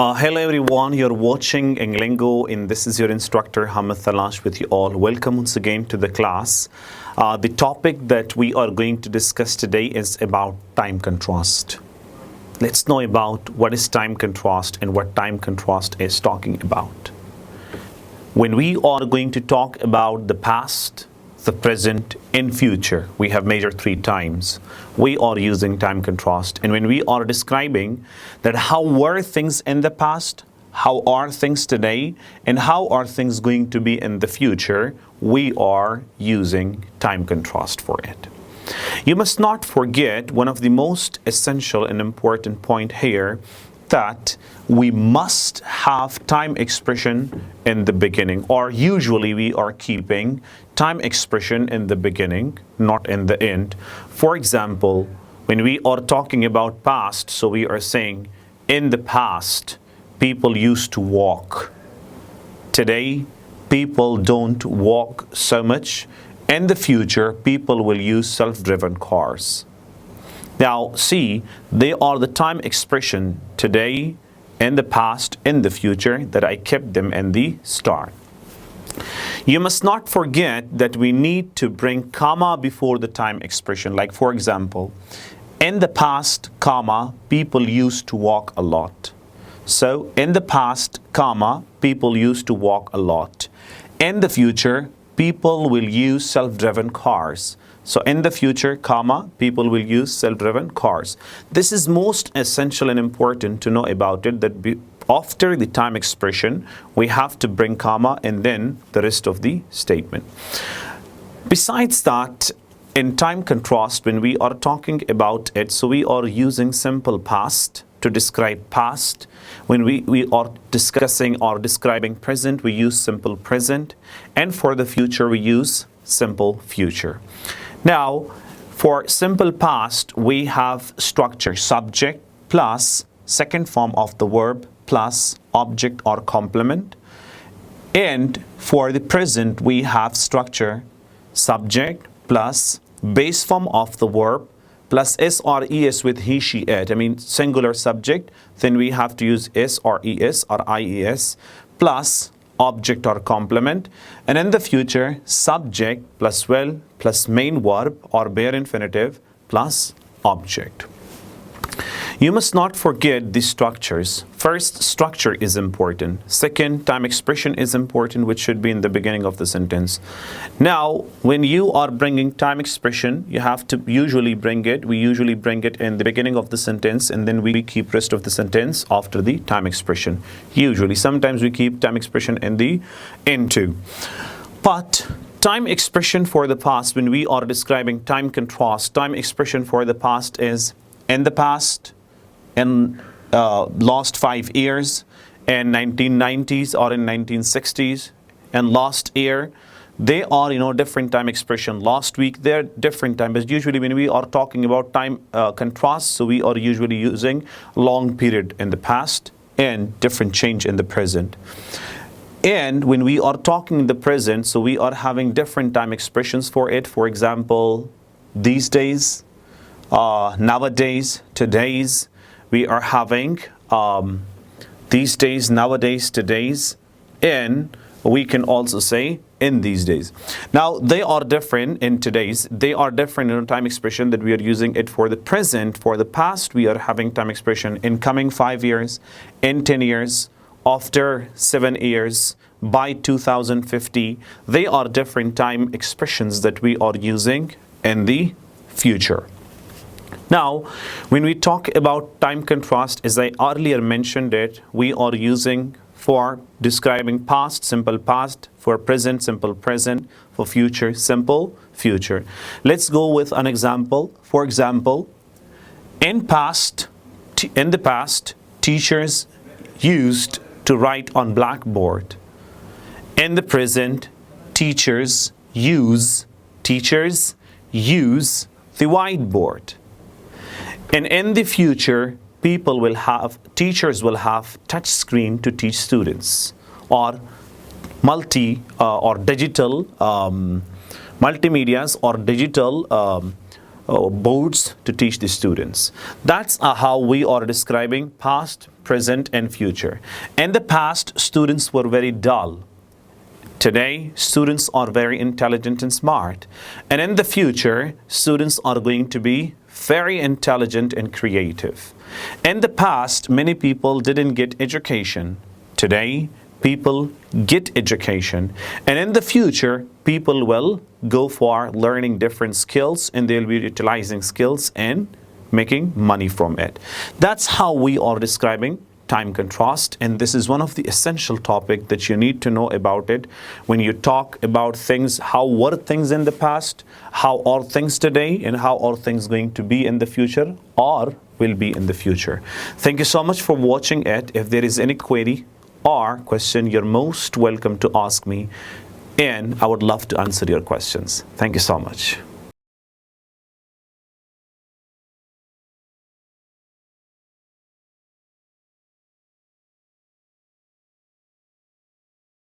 Hello everyone, you're watching EngLanGo and this is your instructor Hamid Talash with you all. Welcome once again to the class. The topic that we are going to discuss today is about time contrast. Let's know about what is time contrast and what time contrast is talking about. When we are going to talk about the past, the present, and future, we have measured 3 times. We are using time contrast. And when we are describing that how were things in the past, how are things today, and how are things going to be in the future, we are using time contrast for it. You must not forget one of the most essential and important point here, that we must have time expression in the beginning, or usually we are keeping time expression in the beginning, not in the end. For example, when we are talking about past, so we are saying in the past people used to walk. Today people don't walk so much. In the future people will use self-driven cars. Now see, they are the time expression today, in the past, in the future, that I kept them in the start. You must not forget that we need to bring comma before the time expression. Like for example, in the past, comma, people used to walk a lot. So in the past, comma, people used to walk a lot. In the future, people will use self-driven cars. So in the future, comma, people will use self-driven cars. This is most essential and important to know about it, that after the time expression, we have to bring comma and then the rest of the statement. Besides that, in time contrast, when we are talking about it, so we are using simple past to describe past. When we are discussing or describing present, we use simple present. And for the future, we use simple future. Now, for simple past, we have structure subject plus second form of the verb plus object or complement. And for the present, we have structure subject plus base form of the verb plus s or es with he, she, it. I mean singular subject. Then we have to use s or es or ies plus object or complement. And in the future, subject plus will plus main verb or bare infinitive plus object. You must not forget these structures. First, structure is important. Second, time expression is important, which should be in the beginning of the sentence. Now, when you are bringing time expression, you have to usually bring it. We usually bring it in the beginning of the sentence, and then we keep rest of the sentence after the time expression. Usually, sometimes we keep time expression in the end too. But time expression for the past, when we are describing time contrast, time expression for the past is in the past, in last 5 years, in 1990s or in 1960s, and last year. They are, different time expression. Last week, they're different time. But usually when we are talking about time contrast, so we are usually using long period in the past and different change in the present. And when we are talking in the present, so we are having different time expressions for it. For example, these days, nowadays, today's. We are having these days, nowadays, today's, and we can also say in these days. Now, they are different in today's. They are different in time expression that we are using it for the present. For the past, we are having time expression in coming 5 years, in 10 years, after 7 years, by 2050. They are different time expressions that we are using in the future. Now, when we talk about time contrast, as I earlier mentioned it, we are using for describing past, simple past, for present, simple present, for future, simple future. Let's go with an example. For example, in the past, teachers used to write on blackboard. In the present, teachers use the whiteboard. And in the future, teachers will have touch screen to teach students, or digital multimedias or digital boards to teach the students. That's how we are describing past, present, and future. In the past, students were very dull. Today, students are very intelligent and smart. And in the future, students are going to be very intelligent and creative. In the past, many people didn't get education. Today, people get education. And in the future, people will go for learning different skills, and they'll be utilizing skills and making money from it. That's how we are describing time contrast, and this is one of the essential topic that you need to know about it when you talk about things. How were things in the past, how are things today, and how are things going to be in the future or will be in the future. Thank you so much for watching it. If there is any query or question, you're most welcome to ask me, and I would love to answer your questions. Thank you so much.